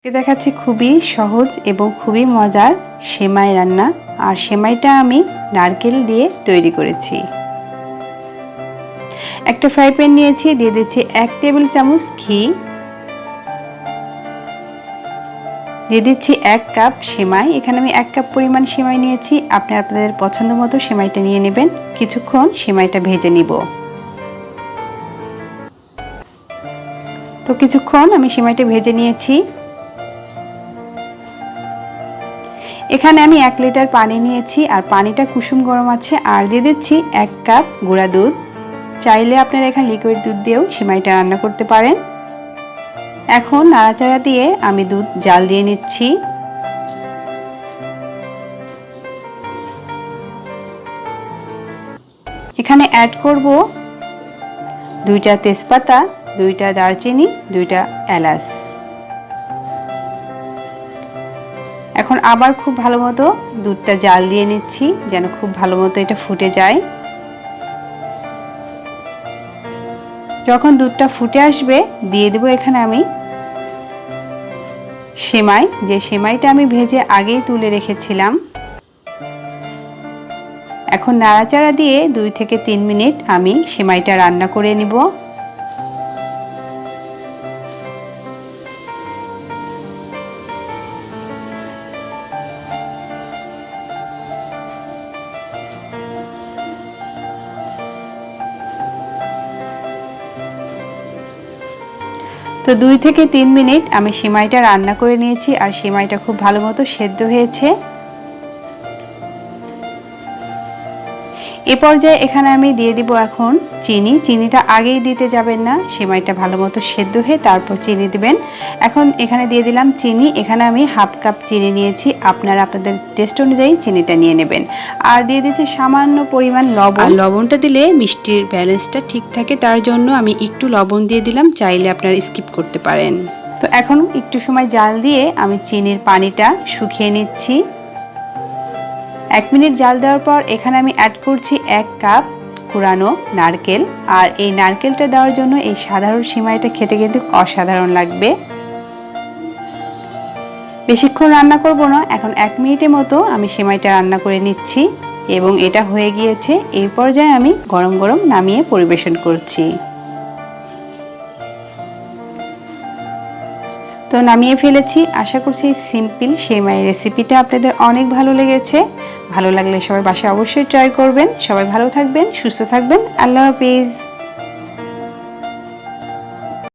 দেখাচ্ছি খুবই সহজ এবং খুবই মজার সেমাই রান্না। আর সেমাইটা আমি নারকেল দিয়ে তৈরি করেছি। একটা ফ্রাই প্যান নিয়েছি, দিয়ে দিচ্ছি 1 টেবিল চামচ ঘি, দিয়ে দিচ্ছি 1 কাপ সেমাই। এখানে আমি 1 কাপ পরিমাণ সেমাই নিয়েছি। আপনি আপনাদের পছন্দ মতো সেমাইটা নিয়ে নেবেন। কিছুক্ষণ সেমাইটা ভেজে নিব। তো কিছুক্ষণ আমি সেমাইটা ভেজে নিয়েছি। এখানে আমি 1 লিটার পানি নিয়েছি আর পানিটা কুসুম গরম আছে। আর দিয়ে দিচ্ছি 1 কাপ গুঁড়া দুধ। চাইলে আপনারা এখানে লিকুইড দুধ দিয়েও সেমাইটা রান্না করতে পারেন। এখন নাড়াচাড়া দিয়ে আমি দুধ জাল দিয়ে নিচ্ছি। এখানে অ্যাড করব 2টা তেজপাতা, 2টা দারচিনি, 2টা এলাচ। এখন আবার খুব ভালো মতো দুধটা জাল দিয়ে নিচ্ছি যেন খুব ভালো মতো এটা ফুটে যায়। যখন দুধটা ফুটে আসবে দিয়ে দেব এখানে আমি সেমাই, যে সেমাইটা আমি ভেজে আগেই তুলে রেখেছিলাম। এখন নাড়াচাড়া দিয়ে 2 থেকে 3 মিনিট আমি সেমাইটা রান্না করে নিব। তো 2 থেকে 3 মিনিট আমি সেমাইটা রান্না করে নিয়েছি আর সেমাইটা খুব ভালো মতো সেদ্ধ হয়েছে। এই পর্যায়ে এখানে আমি দিয়ে দিব এখন চিনি। চিনিটা আগেই দিতে যাবেন না, সেমাইটা ভালো মতো সেদ্ধ হয়ে তারপর চিনি দিবেন। এখন এখানে দিয়ে দিলাম চিনি। এখানে আমি হাফ কাপ চিনি নিয়েছি, আপনারা আপনাদের টেস্ট অনুযায়ী চিনিটা নিয়ে নেবেন। আর দিয়ে দিচ্ছি সামান্য পরিমাণ লবণ। আর লবণটা দিলে মিষ্টির ব্যালেন্সটা ঠিক থাকে, তার জন্য আমি একটু লবণ দিয়ে দিলাম, চাইলে আপনারা স্কিপ করতে পারেন। তো এখন একটু সময় জাল দিয়ে আমি চিনির পানিটা শুকিয়ে নিচ্ছি। 1 মিনিট জাল দেওয়ার পর এখানে আমি অ্যাড করছি 1 কাপ কুড়ানো নারকেল। আর এই নারকেলটা দেওয়ার জন্য এই সাধারণ সেমাইটা খেতে কিন্তু অসাধারণ লাগবে। বেশিক্ষণ রান্না করব না, এখন 1 মিনিটের মতো আমি সেমাইটা রান্না করে নিচ্ছি এবং এটা হয়ে গিয়েছে। এই পর্যায়ে আমি গরম গরম নামিয়ে পরিবেশন করছি। তো নামিয়ে ফেলেছি। আশা করছি এই সিম্পল সেমাই রেসিপিটা আপনাদের অনেক ভালো লেগেছে। ভালো লাগলে সবাই বাসায় অবশ্যই ট্রাই করবেন। সবাই ভালো থাকবেন, সুস্থ থাকবেন। আল্লাহ হাফেজ।